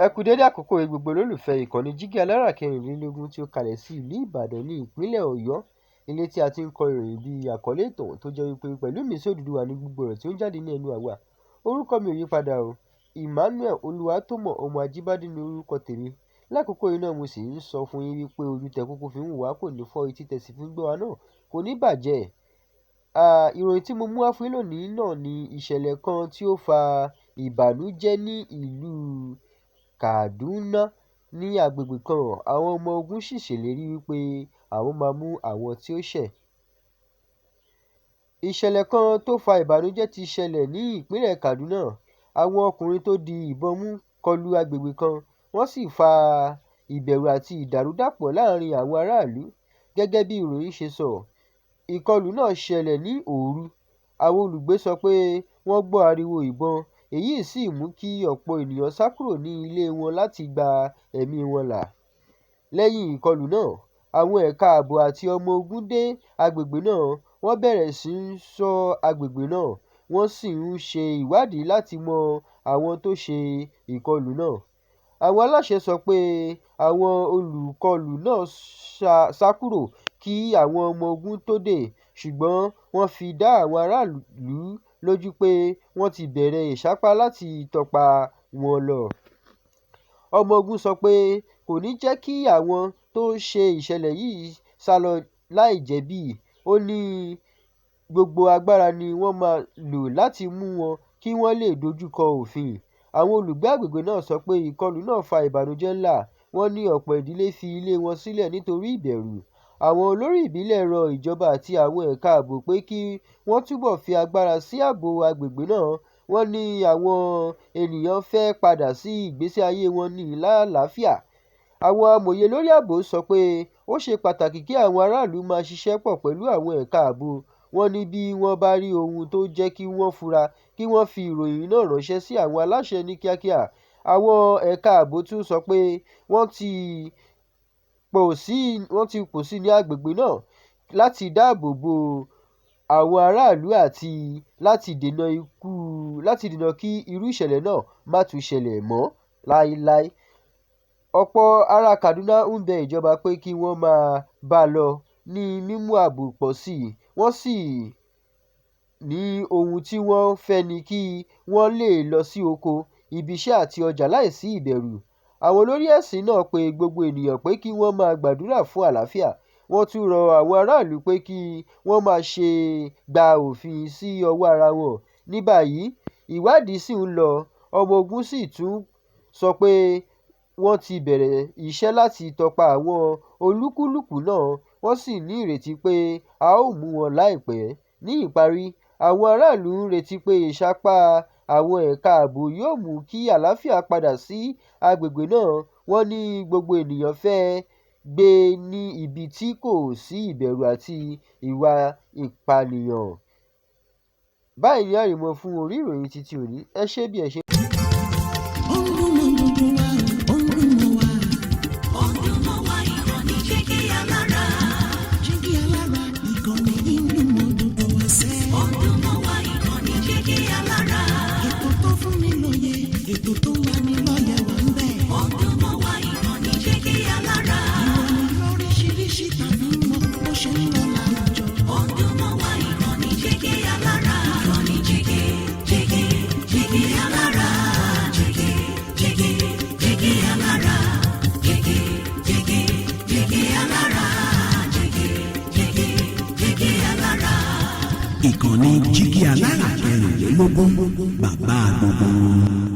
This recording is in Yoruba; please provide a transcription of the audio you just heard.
Ẹ kú dédé àkókò yìí gbogbo olólùfẹ́ ìkànnì Jígí Alára kẹrìnlélógún tí ó kalẹ̀ sí ìlú Ìbàdàn ní ìpínlẹ̀ Ọ̀yọ́, ilé tí a ti ń kọ ìròyìn bíi àkọlé ìtàn tó jẹ́ wípé pẹ̀lú ìmísí Odùduwà ní gbogbo ọ̀rọ̀ tí ó ń jáde ní ẹnu àwa. Orúkọ mi ò yí padà o, Emmanuel Olúwatómọ̀ ọmọ Ajíbádé ní orúkọ tèmi. Lákòókò yìí náà mo sì ń sọ fún yín wípé ojú tẹ kúkú fi ń wò wá kò ní fọ́, etí tẹ sì fi ń gbọ́ wa náà kò ní bàjẹ́. Ìròyìn tí mo mú wá fún yín lónìí náà ni ìṣẹ̀lẹ̀ kan tí ó fa ìbànújẹ́ ní ìlú Kaduna ní agbègbè kan. Àwọn ọmọ ogun sì ṣèlérí wípé àwọn máa mú àwọn tí ó ṣẹ̀. Ìṣẹ̀lẹ̀ kan tó fa ìbànújẹ́ ti ṣẹlẹ̀ ní ìpínlẹ̀ Kaduna. Àwọn ọkùnrin tó di ìbọn mú kọlu agbègbè kan, wọ́n sì fa ìbẹ̀rù àti ìdàrúdàpọ̀ láàrin àwọn aráàlú. Gẹ́gẹ́ bí ìròyìn ṣe sọ, ìkọlù náà ṣẹlẹ̀ ní òru. Àwọn olùgbé sọ pé wọ́n gbọ́ ariwo ìbọn, èyí sì mú kí ọ̀pọ̀ ènìyàn sá kúrò ní ilé wọn láti gba ẹ̀mí wọn là. Lẹ́yìn ìkọlù náà, àwọn ẹ̀ka ààbò àti ọmọ ogun dé agbègbè náà, wọ́n bẹ̀rẹ̀ sí í ṣọ́ agbègbè náà, wọ́n sì ń ṣe ìwádìí láti mọ àwọn tó ṣe ìkọlù náà. Àwọn aláṣẹ sọ pé àwọn olùkọlù náà sá kúrò kí àwọn ọmọ ogun tó dé, ṣùgbọ́n wọ́n fi dá àwọn aráàlú lójú pé wọ́n ti bẹ̀rẹ̀ ìsápá láti tọpa wọn lọ. Ọmọ ogun sọ pé kò ní jẹ́ kí àwọn tó ṣe ìṣẹ̀lẹ̀ yìí sálọ láì jẹ̀bi. Ó ní gbogbo agbára ni wọ́n máa lò láti mú wọn kí wọ́n lè dojúkọ òfin. Àwọn olùgbé agbègbè náà sọ pé ìkọlù náà fa ìbànújẹ́ ńlá. Wọ́n ní ọ̀pọ̀ ìdílé fi ilé wọn sílẹ̀ nítorí ìbẹ̀rù. Àwọn olórí ìbílẹ̀ rọ ìjọba àti àwọn ẹ̀ka ààbò pé kí wọ́n túbọ̀ fi agbára sí ààbò agbègbè náà. Wọ́n ní àwọn ènìyàn fẹ́ padà sí ìgbésí ayé wọn ní àlàáfíà. Àwọn amòye lórí ààbò sọ pé ó ṣe pàtàkì kí àwọn aráàlú máa ṣiṣẹ́ pọ̀ pẹ̀lú àwọn ẹ̀ka ààbò. Wọ́n ní bí wọ́n bá rí ohun tó jẹ́ kí wọ́n fura, kí wọ́n fi ìròyìn náà ránṣẹ́ sí àwọn aláṣẹ ní kíákíá. Àwọn ẹ̀ka ààbò tún sọ pé wọ́n ti pò sí ní agbègbè náà láti dáàbò bo àwọn aráàlú àti láti dènà kí irú ìṣẹ̀lẹ̀ náà má tún ṣẹlẹ̀ mọ́ láéláé. Ọ̀pọ̀ ará Kaduna ń bẹ ìjọba pé kí wọ́n máa bá a lọ ní mímú ààbò pọ̀ sí i. Wọ́n sì ní ohun tí wọ́n fẹ́ ni kí wọ́n lè lọ sí oko, ibiṣẹ́ àti ọjà láìsí ìbẹ̀rù. Àwọn olórí ẹ̀sìn náà pe gbogbo ènìyàn pé kí wọ́n máa gbàdúrà fún àlàáfíà. Wọ́n tún rọ àwọn aráàlú pé kí wọ́n má ṣe gba òfin sí ọwọ́ ara wọn. Ní báyìí, ìwádìí sì ń lọ. Ọmọ ogun sì tún sọ pé wọ́n ti bẹ̀rẹ̀ iṣẹ́ láti tọpa àwọn olúkúlùkù náà. Wọ́n sì ní ìrètí pé a ó mú wọn láìpẹ́. Ní ìparí, àwọn aráàlú ń retí pé ìsápá àwọn ẹ̀ka ààbò yóò mú kí àlàáfíà padà sí agbègbè náà. Wọ́n ní gbogbo ènìyàn fẹ́ gbé ní ibi tí kò sí ìbẹ̀rù àti ìwà ìpànìyàn. Báyìí ni àrìmọ fún orí ìròyìn títí òní. Ẹ ṣé bí ẹ ṣe. Ìkànnì Jígí Alára kẹrìnlélógún, bàbá gbogbo.